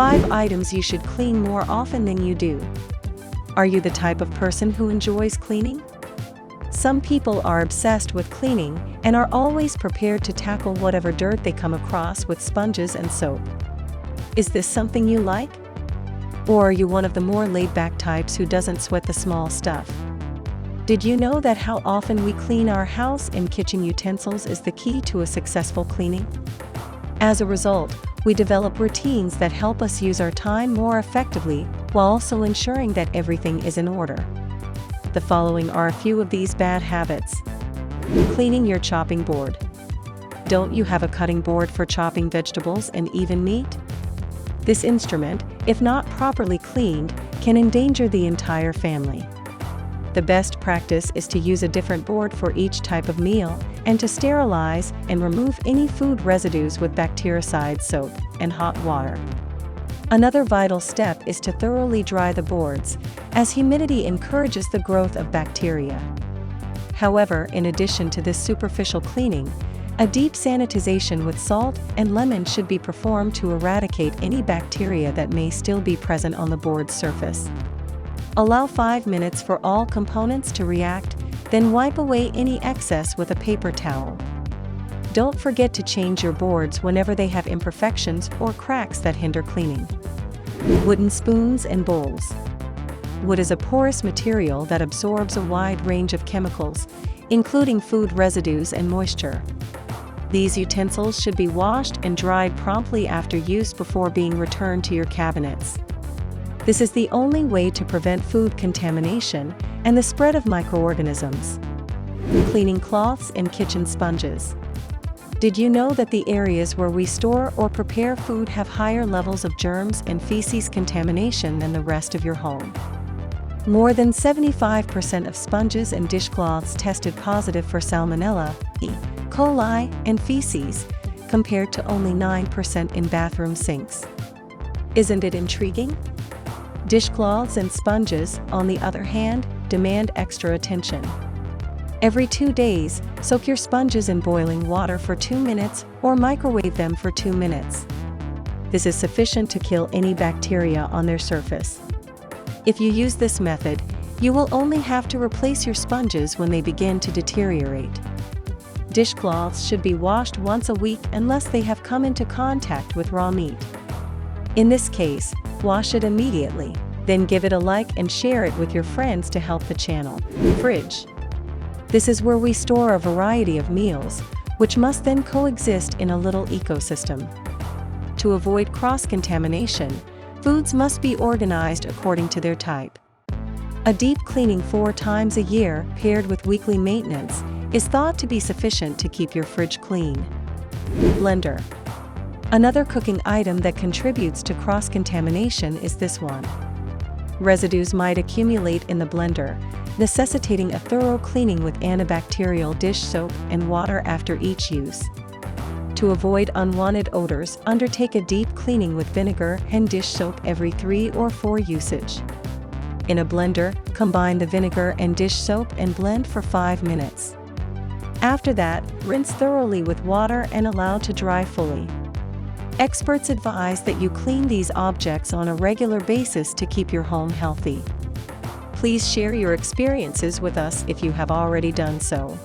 5 items you should clean more often than you do. Are you the type of person who enjoys cleaning? Some people are obsessed with cleaning and are always prepared to tackle whatever dirt they come across with sponges and soap. Is this something you like? Or are you one of the more laid-back types who doesn't sweat the small stuff? Did you know that how often we clean our house and kitchen utensils is the key to a successful cleaning? As a result, we develop routines that help us use our time more effectively while also ensuring that everything is in order. The following are a few of these bad habits. Cleaning your chopping board. Don't you have a cutting board for chopping vegetables and even meat? This instrument, if not properly cleaned, can endanger the entire family. The best practice is to use a different board for each type of meal and to sterilize and remove any food residues with bactericide soap and hot water. Another vital step is to thoroughly dry the boards, as humidity encourages the growth of bacteria. However, in addition to this superficial cleaning, a deep sanitization with salt and lemon should be performed to eradicate any bacteria that may still be present on the board's surface. Allow 5 minutes for all components to react, then wipe away any excess with a paper towel. Don't forget to change your boards whenever they have imperfections or cracks that hinder cleaning. Wooden spoons and bowls. Wood is a porous material that absorbs a wide range of chemicals, including food residues and moisture. These utensils should be washed and dried promptly after use before being returned to your cabinets. This is the only way to prevent food contamination and the spread of microorganisms. Cleaning cloths and kitchen sponges. Did you know that the areas where we store or prepare food have higher levels of germs and feces contamination than the rest of your home? More than 75% of sponges and dishcloths tested positive for Salmonella, coli, and faeces, compared to only 9% in bathroom sinks. Isn't it intriguing? Dishcloths and sponges, on the other hand, demand extra attention. Every 2 days, soak your sponges in boiling water for 2 minutes or microwave them for 2 minutes. This is sufficient to kill any bacteria on their surface. If you use this method, you will only have to replace your sponges when they begin to deteriorate. Dishcloths should be washed once a week unless they have come into contact with raw meat. In this case, wash it immediately, then give it a like and share it with your friends to help the channel. Fridge. This is where we store a variety of meals, which must then coexist in a little ecosystem. To avoid cross-contamination, foods must be organized according to their type. A deep cleaning 4 times a year, paired with weekly maintenance, is thought to be sufficient to keep your fridge clean. Blender. Another cooking item that contributes to cross-contamination is this one. Residues might accumulate in the blender, necessitating a thorough cleaning with antibacterial dish soap and water after each use. To avoid unwanted odors, undertake a deep cleaning with vinegar and dish soap every 3 or 4 usage. In a blender, combine the vinegar and dish soap and blend for 5 minutes. After that, rinse thoroughly with water and allow to dry fully. Experts advise that you clean these objects on a regular basis to keep your home healthy. Please share your experiences with us if you have already done so.